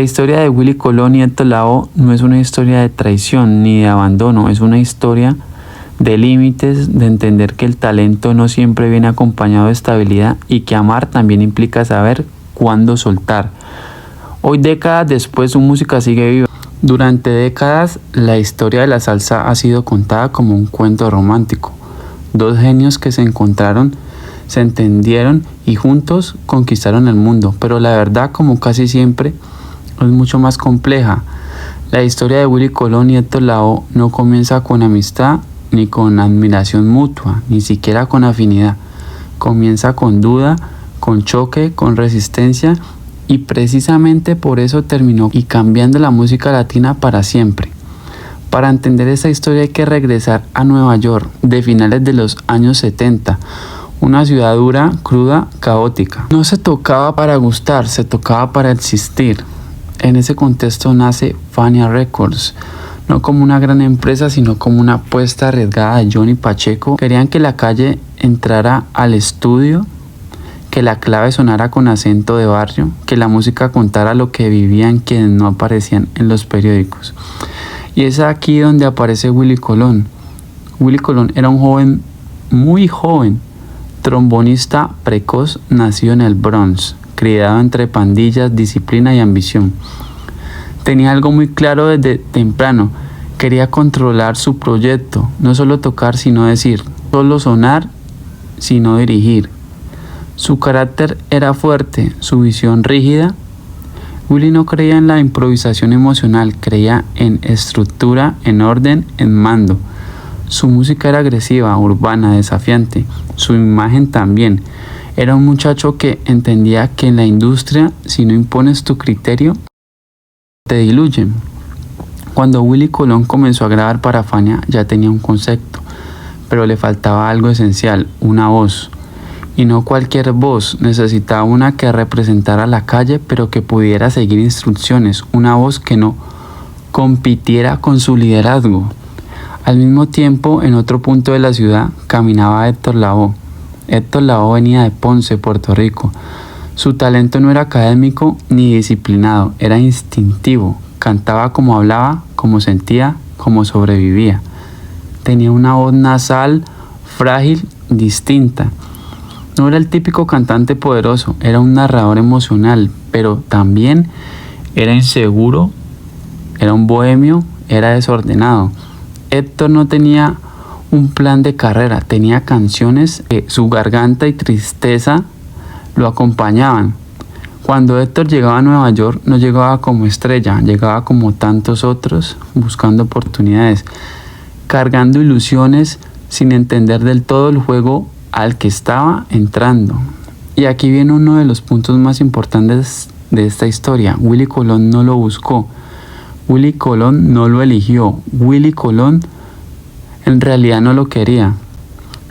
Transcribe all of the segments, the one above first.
La historia de Willy Colón y Héctor Lavoe no es una historia de traición ni de abandono, es una historia de límites, de entender que el talento no siempre viene acompañado de estabilidad y que amar también implica saber cuándo soltar. Hoy, décadas después, su música sigue viva. Durante décadas, la historia de la salsa ha sido contada como un cuento romántico. Dos genios que se encontraron, se entendieron y juntos conquistaron el mundo, pero la verdad, como casi siempre, es mucho más compleja. La historia de Willy Colón y Héctor Lavoe no comienza con amistad, ni con admiración mutua, ni siquiera con afinidad. Comienza con duda, con choque, con resistencia, y precisamente por eso terminó y cambiando la música latina para siempre. Para entender esta historia hay que regresar a Nueva York de finales de los años 70, una ciudad dura, cruda, caótica. No se tocaba para gustar, se tocaba para existir. En ese contexto nace Fania Records, no como una gran empresa, sino como una apuesta arriesgada de Johnny Pacheco. Querían que la calle entrara al estudio, que la clave sonara con acento de barrio, que la música contara lo que vivían quienes no aparecían en los periódicos. Y es aquí donde aparece Willy Colón. Willy Colón era un joven, muy joven, trombonista precoz, nacido en el Bronx, criado entre pandillas, disciplina y ambición. Tenía algo muy claro desde temprano: quería controlar su proyecto, no solo tocar sino decir, no solo sonar sino dirigir. Su carácter era fuerte, su visión rígida. Willy no creía en la improvisación emocional, creía en estructura, en orden, en mando. Su música era agresiva, urbana, desafiante. Su imagen también. Era un muchacho que entendía que en la industria, si no impones tu criterio, te diluyen. Cuando Willy Colón comenzó a grabar para Fania, ya tenía un concepto, pero le faltaba algo esencial, una voz. Y no cualquier voz, necesitaba una que representara la calle, pero que pudiera seguir instrucciones, una voz que no compitiera con su liderazgo. Al mismo tiempo, en otro punto de la ciudad, caminaba Héctor Lavoe. Héctor Lavoe venía de Ponce, Puerto Rico. Su talento no era académico ni disciplinado, era instintivo. Cantaba como hablaba, como sentía, como sobrevivía. Tenía una voz nasal, frágil, distinta. No era el típico cantante poderoso, era un narrador emocional, pero también era inseguro, era un bohemio, era desordenado. Héctor no tenía un plan de carrera, tenía canciones que su garganta y tristeza lo acompañaban. Cuando Héctor llegaba a Nueva York, no llegaba como estrella, llegaba como tantos otros, buscando oportunidades, cargando ilusiones, sin entender del todo el juego al que estaba entrando. Y aquí viene uno de los puntos más importantes de esta historia. Willy Colón no lo buscó, Willy Colón no lo eligió, Willy Colón en realidad no lo quería.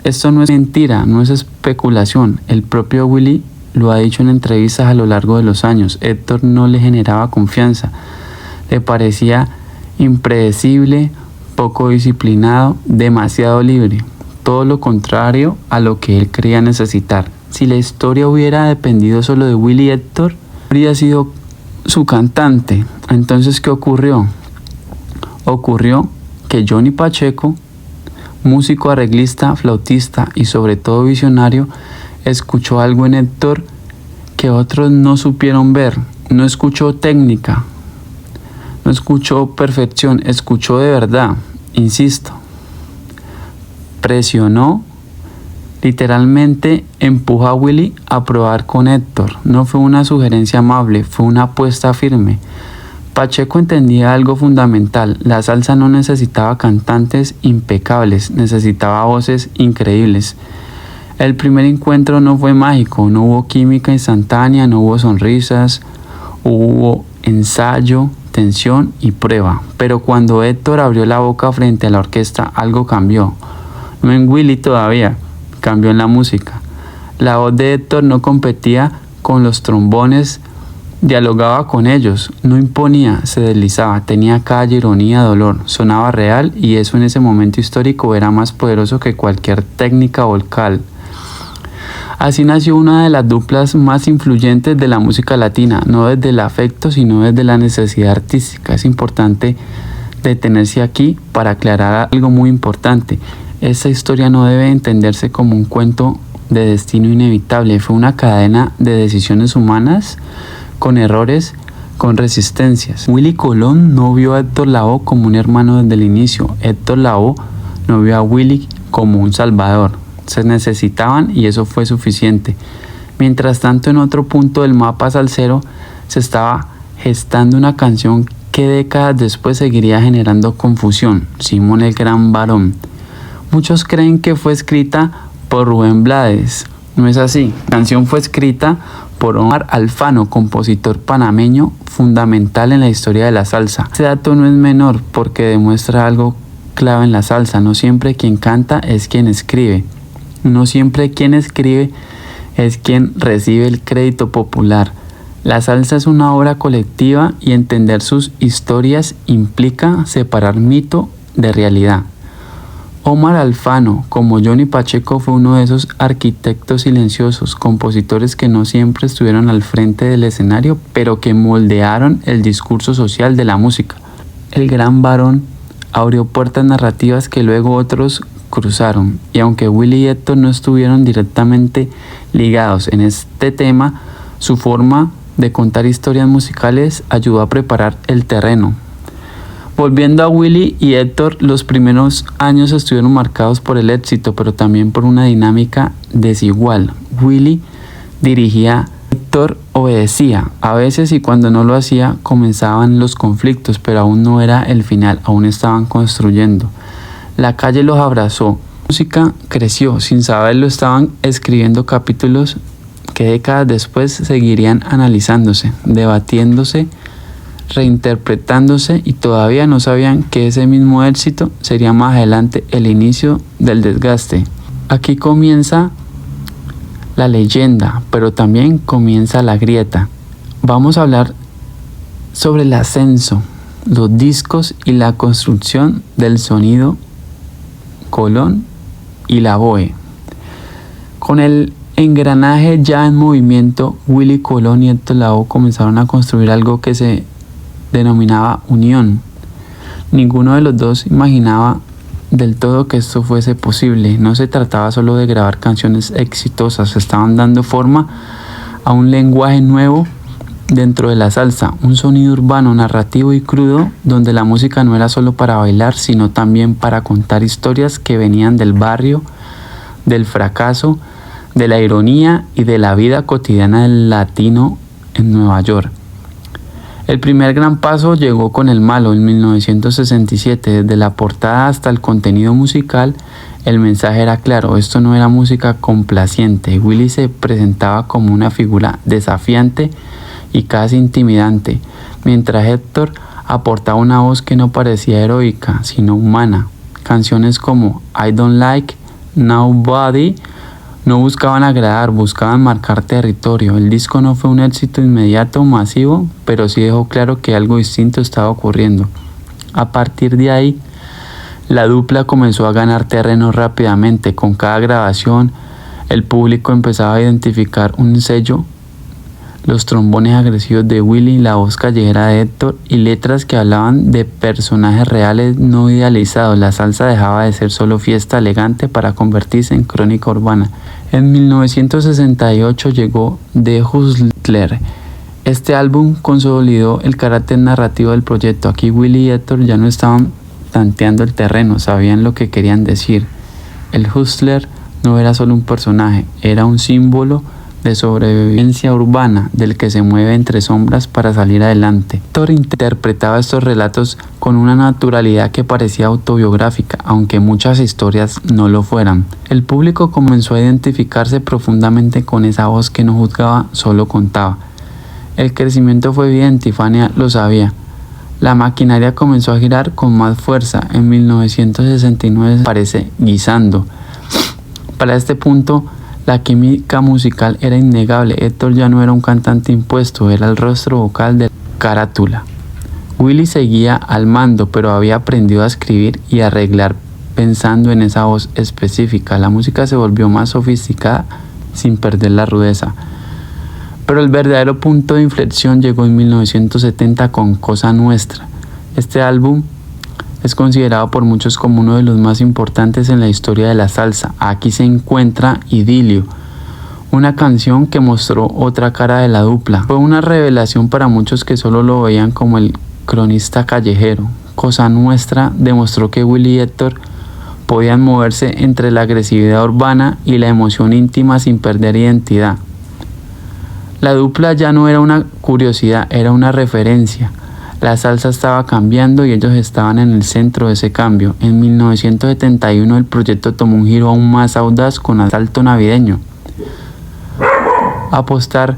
Esto no es mentira, no es especulación. El propio Willy lo ha dicho en entrevistas a lo largo de los años. Héctor no le generaba confianza, le parecía impredecible, poco disciplinado, demasiado libre. Todo lo contrario a lo que él creía necesitar. Si la historia hubiera dependido solo de Willy y Héctor, habría sido su cantante. Entonces, ¿qué ocurrió? Ocurrió que Johnny Pacheco, músico, arreglista, flautista y sobre todo visionario, escuchó algo en Héctor que otros no supieron ver. No escuchó técnica, no escuchó perfección, escuchó de verdad. Insisto, presionó, literalmente empujó a Willy a probar con Héctor. No fue una sugerencia amable, fue una apuesta firme. Pacheco entendía algo fundamental: la salsa no necesitaba cantantes impecables, necesitaba voces increíbles. El primer encuentro no fue mágico, no hubo química instantánea, no hubo sonrisas, hubo ensayo, tensión y prueba. Pero cuando Héctor abrió la boca frente a la orquesta, algo cambió. No en Willy todavía, cambió en la música. La voz de Héctor no competía con los trombones, dialogaba con ellos, no imponía, se deslizaba, tenía calle, ironía, dolor, sonaba real, y eso en ese momento histórico era más poderoso que cualquier técnica vocal. Así nació una de las duplas más influyentes de la música latina, no desde el afecto, sino desde la necesidad artística. Es importante detenerse aquí para aclarar algo muy importante. Esta historia no debe entenderse como un cuento de destino inevitable, fue una cadena de decisiones humanas, con errores, con resistencias. Willy Colón no vio a Héctor Lavoe como un hermano desde el inicio. Héctor Lavoe no vio a Willy como un salvador. Se necesitaban y eso fue suficiente. Mientras tanto, en otro punto del mapa salsero se estaba gestando una canción que décadas después seguiría generando confusión: Simón el Gran Varón. Muchos creen que fue escrita por Rubén Blades. No es así. La canción fue escrita por Omar Alfano, compositor panameño fundamental en la historia de la salsa. Este dato no es menor porque demuestra algo clave en la salsa: no siempre quien canta es quien escribe. No siempre quien escribe es quien recibe el crédito popular. La salsa es una obra colectiva y entender sus historias implica separar mito de realidad. Omar Alfano, como Johnny Pacheco, fue uno de esos arquitectos silenciosos, compositores que no siempre estuvieron al frente del escenario, pero que moldearon el discurso social de la música. El Gran Varón abrió puertas narrativas que luego otros cruzaron, y aunque Willy y Héctor no estuvieron directamente ligados en este tema, su forma de contar historias musicales ayudó a preparar el terreno. Volviendo a Willy y Héctor, los primeros años estuvieron marcados por el éxito, pero también por una dinámica desigual. Willy dirigía, Héctor obedecía. A veces, y cuando no lo hacía, comenzaban los conflictos, pero aún no era el final, aún estaban construyendo. La calle los abrazó. La música creció, sin saberlo estaban escribiendo capítulos que décadas después seguirían analizándose, debatiéndose, reinterpretándose, y todavía no sabían que ese mismo éxito sería más adelante el inicio del desgaste. Aquí comienza la leyenda, pero también comienza la grieta. Vamos a hablar sobre el ascenso, los discos y la construcción del sonido Colón y Lavoe. Con el engranaje ya en movimiento, Willy Colón y Héctor Lavoe comenzaron a construir algo que se denominaba unión. Ninguno de los dos imaginaba del todo que esto fuese posible. No se trataba solo de grabar canciones exitosas, estaban dando forma a un lenguaje nuevo dentro de la salsa, un sonido urbano, narrativo y crudo, donde la música no era solo para bailar, sino también para contar historias que venían del barrio, del fracaso, de la ironía y de la vida cotidiana del latino en Nueva York. El primer gran paso llegó con El Malo en 1967. Desde la portada hasta el contenido musical, el mensaje era claro: esto no era música complaciente. Willy se presentaba como una figura desafiante y casi intimidante, mientras Héctor aportaba una voz que no parecía heroica, sino humana. Canciones como I Don't Like Nobody no buscaban agradar, buscaban marcar territorio. El disco no fue un éxito inmediato, masivo, pero sí dejó claro que algo distinto estaba ocurriendo. A partir de ahí, la dupla comenzó a ganar terreno rápidamente. Con cada grabación, el público empezaba a identificar un sello: los trombones agresivos de Willy, la voz callejera de Héctor y letras que hablaban de personajes reales no idealizados. La salsa dejaba de ser solo fiesta elegante para convertirse en crónica urbana. En 1968 llegó The Hustler. Este álbum consolidó el carácter narrativo del proyecto. Aquí Willy y Héctor ya no estaban tanteando el terreno, sabían lo que querían decir. El Hustler no era solo un personaje, era un símbolo de sobrevivencia urbana, del que se mueve entre sombras para salir adelante. Héctor interpretaba estos relatos con una naturalidad que parecía autobiográfica, aunque muchas historias no lo fueran. El público comenzó a identificarse profundamente con esa voz que no juzgaba, solo contaba. El crecimiento fue evidente y Fania lo sabía. La maquinaria comenzó a girar con más fuerza. En 1969 aparece Guisando. Para este punto, la química musical era innegable. Héctor ya no era un cantante impuesto, era el rostro vocal de la carátula. Willy seguía al mando, pero había aprendido a escribir y arreglar pensando en esa voz específica. La música se volvió más sofisticada sin perder la rudeza. Pero el verdadero punto de inflexión llegó en 1970 con Cosa Nuestra. Este álbum es considerado por muchos como uno de los más importantes en la historia de la salsa. Aquí se encuentra Idilio, una canción que mostró otra cara de la dupla. Fue una revelación para muchos que solo lo veían como el cronista callejero. Cosa Nuestra demostró que Willy y Héctor podían moverse entre la agresividad urbana y la emoción íntima sin perder identidad. La dupla ya no era una curiosidad, era una referencia. La salsa estaba cambiando y ellos estaban en el centro de ese cambio. En 1971 el proyecto tomó un giro aún más audaz con Asalto Navideño. Apostar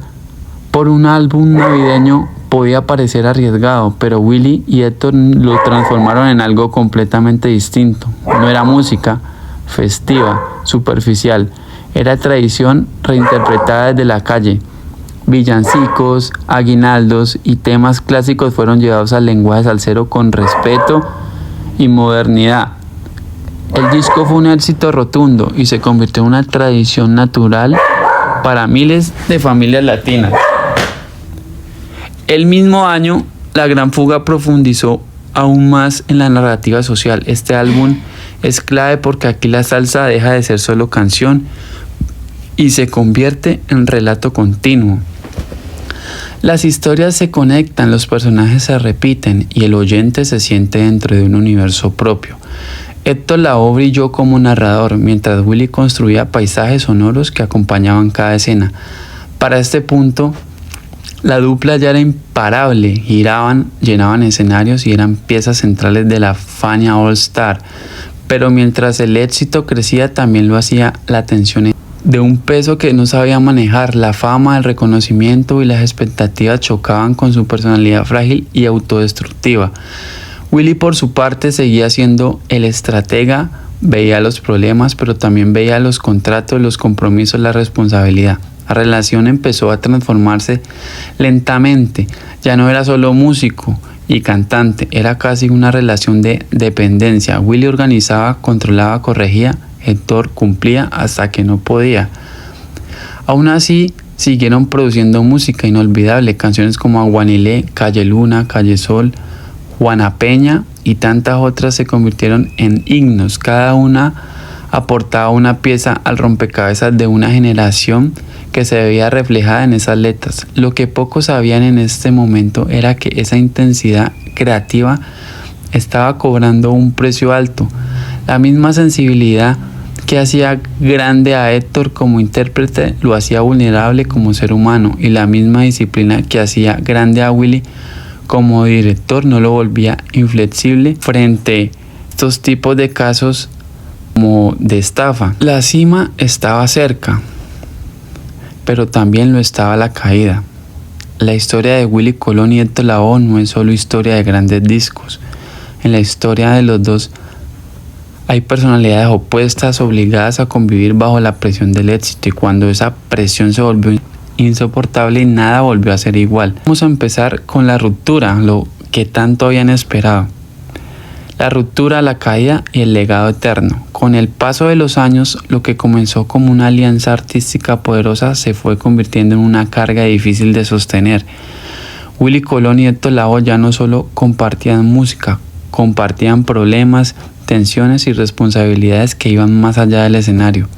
por un álbum navideño podía parecer arriesgado, pero Willy y Héctor lo transformaron en algo completamente distinto. No era música festiva, superficial, era tradición reinterpretada desde la calle. Villancicos, aguinaldos y temas clásicos fueron llevados al lenguaje salsero con respeto y modernidad. El disco fue un éxito rotundo y se convirtió en una tradición natural para miles de familias latinas. El mismo año, La Gran Fuga profundizó aún más en la narrativa social. Este álbum es clave porque aquí la salsa deja de ser solo canción y se convierte en relato continuo. Las historias se conectan, los personajes se repiten y el oyente se siente dentro de un universo propio. Héctor Lavoe brilló como narrador, mientras Willy construía paisajes sonoros que acompañaban cada escena. Para este punto, la dupla ya era imparable, giraban, llenaban escenarios y eran piezas centrales de la Fania All Star. Pero mientras el éxito crecía, también lo hacía la tensión de un peso que no sabía manejar. La fama, el reconocimiento y las expectativas chocaban con su personalidad frágil y autodestructiva. Willy, por su parte, seguía siendo el estratega, veía los problemas, pero también veía los contratos, los compromisos, la responsabilidad. La relación empezó a transformarse lentamente. Ya no era solo músico y cantante, era casi una relación de dependencia. Willy organizaba, controlaba, corregía. Héctor cumplía hasta que no podía. Aún así, siguieron produciendo música inolvidable, canciones como Aguanilé, Calle Luna, Calle Sol, Juana Peña y tantas otras se convirtieron en himnos. Cada una aportaba una pieza al rompecabezas de una generación que se veía reflejada en esas letras. Lo que pocos sabían en este momento era que esa intensidad creativa estaba cobrando un precio alto. La misma sensibilidad que hacía grande a Héctor como intérprete lo hacía vulnerable como ser humano, y la misma disciplina que hacía grande a Willy como director no lo volvía inflexible frente a estos tipos de casos como de estafa. La cima estaba cerca, pero también lo estaba la caída. La historia de Willy Colón y Héctor Lavoe no es solo historia de grandes discos. En la historia de los dos hay personalidades opuestas obligadas a convivir bajo la presión del éxito, y cuando esa presión se volvió insoportable, nada volvió a ser igual. Vamos a empezar con la ruptura, lo que tanto habían esperado. La ruptura, la caída y el legado eterno. Con el paso de los años, lo que comenzó como una alianza artística poderosa se fue convirtiendo en una carga difícil de sostener. Willy Colón y Héctor Lavoe ya no solo compartían música, compartían problemas, tensiones y responsabilidades que iban más allá del escenario.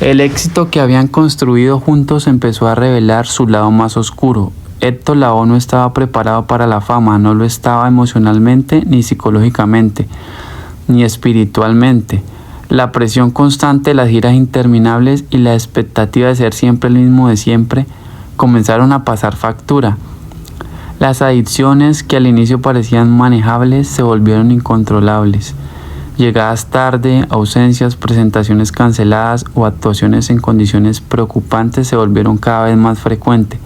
El éxito que habían construido juntos empezó a revelar su lado más oscuro. Héctor Lavoe no estaba preparado para la fama, no lo estaba emocionalmente, ni psicológicamente, ni espiritualmente. La presión constante, las giras interminables y la expectativa de ser siempre el mismo de siempre comenzaron a pasar factura. Las adicciones que al inicio parecían manejables se volvieron incontrolables. Llegadas tarde, ausencias, presentaciones canceladas o actuaciones en condiciones preocupantes se volvieron cada vez más frecuentes.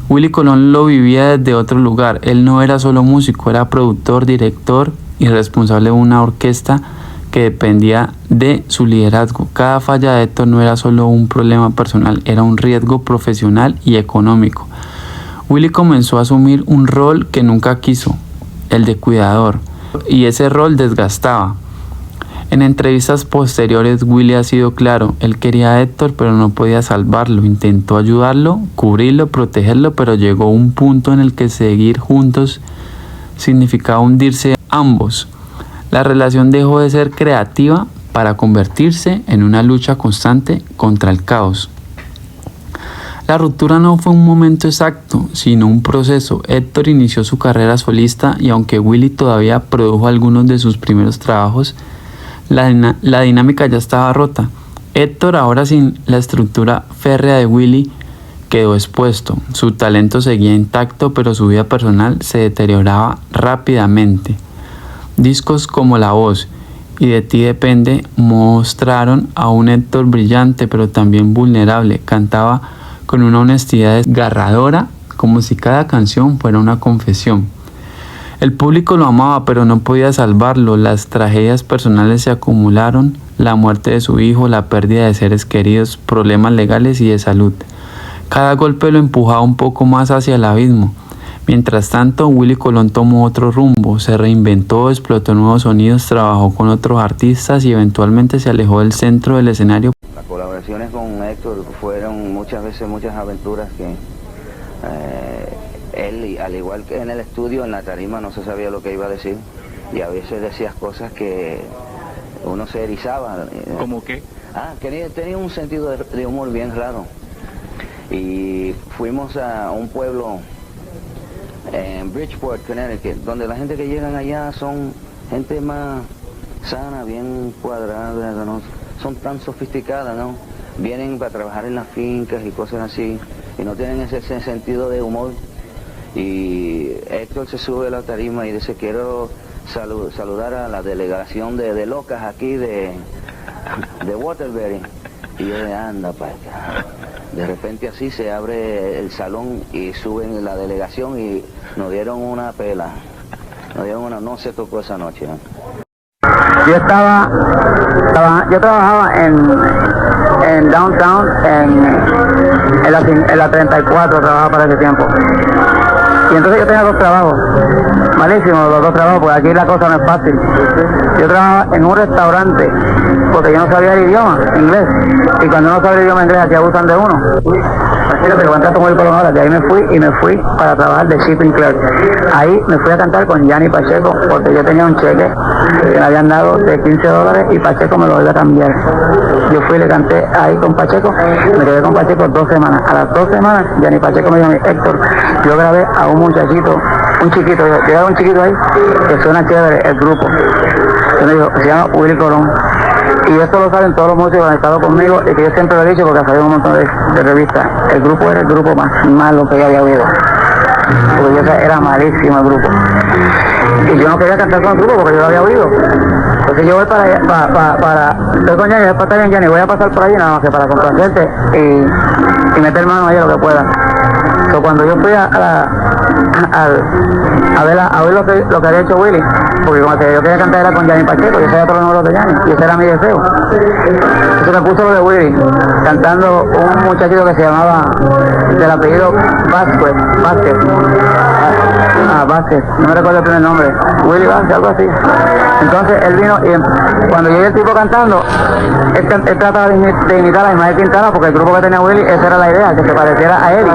Willy Colón lo vivía desde otro lugar. Él no era solo músico, era productor, director y responsable de una orquesta que dependía de su liderazgo. Cada falla de Héctor no era solo un problema personal, era un riesgo profesional y económico. Willy comenzó a asumir un rol que nunca quiso, el de cuidador, y ese rol desgastaba. En entrevistas posteriores, Willy ha sido claro, él quería a Héctor pero no podía salvarlo, intentó ayudarlo, cubrirlo, protegerlo, pero llegó a un punto en el que seguir juntos significaba hundirse ambos. La relación dejó de ser creativa para convertirse en una lucha constante contra el caos. La ruptura no fue un momento exacto, sino un proceso. Héctor inició su carrera solista y aunque Willy todavía produjo algunos de sus primeros trabajos, la dinámica ya estaba rota. Héctor, ahora sin la estructura férrea de Willy, quedó expuesto. Su talento seguía intacto, pero su vida personal se deterioraba rápidamente. Discos como La Voz y De Ti Depende mostraron a un Héctor brillante, pero también vulnerable. Cantaba con una honestidad desgarradora, como si cada canción fuera una confesión. El público lo amaba, pero no podía salvarlo. Las tragedias personales se acumularon, la muerte de su hijo, la pérdida de seres queridos, problemas legales y de salud. Cada golpe lo empujaba un poco más hacia el abismo. Mientras tanto, Willy Colón tomó otro rumbo, se reinventó, explotó nuevos sonidos, trabajó con otros artistas y eventualmente se alejó del centro del escenario. Las colaboraciones con Héctor fueron muchas veces muchas aventuras que él, al igual que en el estudio, en la tarima no se sabía lo que iba a decir y a veces decías cosas que uno se erizaba. ¿Cómo qué? Tenía un sentido de humor bien raro. Y fuimos a un pueblo en Bridgeport, Connecticut, donde la gente que llegan allá son gente más sana, bien cuadrada, no son tan sofisticadas, ¿no? Vienen para trabajar en las fincas y cosas así, y no tienen ese sentido de humor. Y Héctor se sube a la tarima y dice, quiero saludar a la delegación de locas aquí de Waterbury. Y yo le anda para acá. De repente así se abre el salón y suben la delegación y nos dieron una pela. No se tocó esa noche, ¿no? Yo trabajaba en Downtown, en la 34, trabajaba para ese tiempo. Y entonces yo tenía dos trabajos, malísimos los dos trabajos, porque aquí la cosa no es fácil. Yo trabajaba en un restaurante, porque yo no sabía el idioma inglés, y cuando no sabe el idioma inglés aquí abusan de uno. Fíjate, contrato con el Colón ahora, de ahí me fui para trabajar de shipping clerk. Ahí me fui a cantar con Gianni Pacheco, porque yo tenía un cheque que me habían dado de $15 y Pacheco me lo iba a cambiar. Yo fui y le canté ahí con Pacheco, me quedé con Pacheco 2 semanas. A las 2 semanas, Gianni Pacheco me dijo, Héctor, yo grabé a un muchachito, un chiquito, yo grabé un chiquito ahí, que suena chévere, el grupo. Yo me dijo, se llama Willy Colón. Y esto lo saben todos los músicos que han estado conmigo y que yo siempre lo he dicho porque ha salido un montón de revistas. El grupo era el grupo más malo que yo había oído. Porque yo era malísimo el grupo. Y yo no quería cantar con el grupo porque yo lo había oído. Entonces yo voy estoy con Gianni, después está bien Gianni, voy a pasar por allí nada más que para complacerte y meter mano ahí lo que pueda. Entonces cuando yo fui a ver lo que había hecho Willy, porque como que yo quería cantar era con Gianni Pacheco, yo sabía todos los números de Gianni, y ese era mi deseo. Entonces me puso lo de Willy, cantando un muchachito que se llamaba, del apellido Vázquez, no me recuerdo el primer nombre, Willy Vázquez, algo así. Entonces él vino y cuando yo vi el tipo cantando, él trataba de imitar a Ismael Quintana, porque el grupo que tenía Willy, esa era la idea, que se pareciera a él,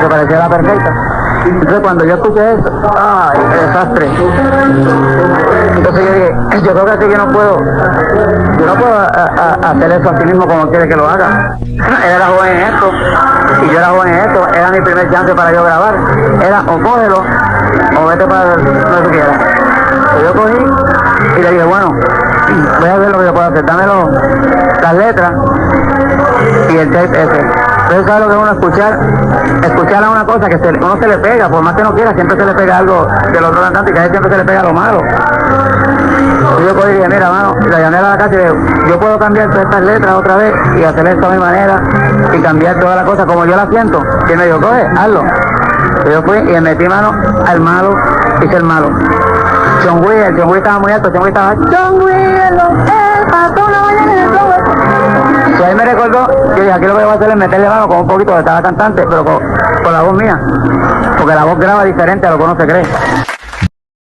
que pareciera perfecta. Entonces cuando yo escuché eso, ¡ay, qué desastre! Entonces yo dije, yo creo que así yo no puedo hacer eso a sí mismo como quiere que lo haga. Él era joven en esto, y yo era joven en esto, era mi primer chance para yo grabar. Era o cógelo, o vete para donde tú quieras. Entonces yo cogí y le dije, bueno, voy a ver lo que yo puedo hacer, dame las letras y el tape ese. Entonces, ¿sabes lo que es uno escuchar a una cosa que uno se le pega, por más que no quiera, siempre se le pega algo del otro cantante y que a él siempre se le pega lo malo. Y yo cogí y dije, mira, mano, y la llamé a la casa y le dije, yo puedo cambiar todas estas letras otra vez y hacer esto a mi manera y cambiar toda la cosa como yo la siento. Y él me dijo, coge, hazlo. Y yo fui y me metí mano al malo, hice el malo. John Will estaba muy alto, John Will estaba, John Will, pasó una mañana en el flow. Y ahí me recordó, yo dije, aquí lo que voy a hacer es meterle mano con un poquito de cada cantante, pero con la voz mía, porque la voz graba diferente a lo que uno se cree.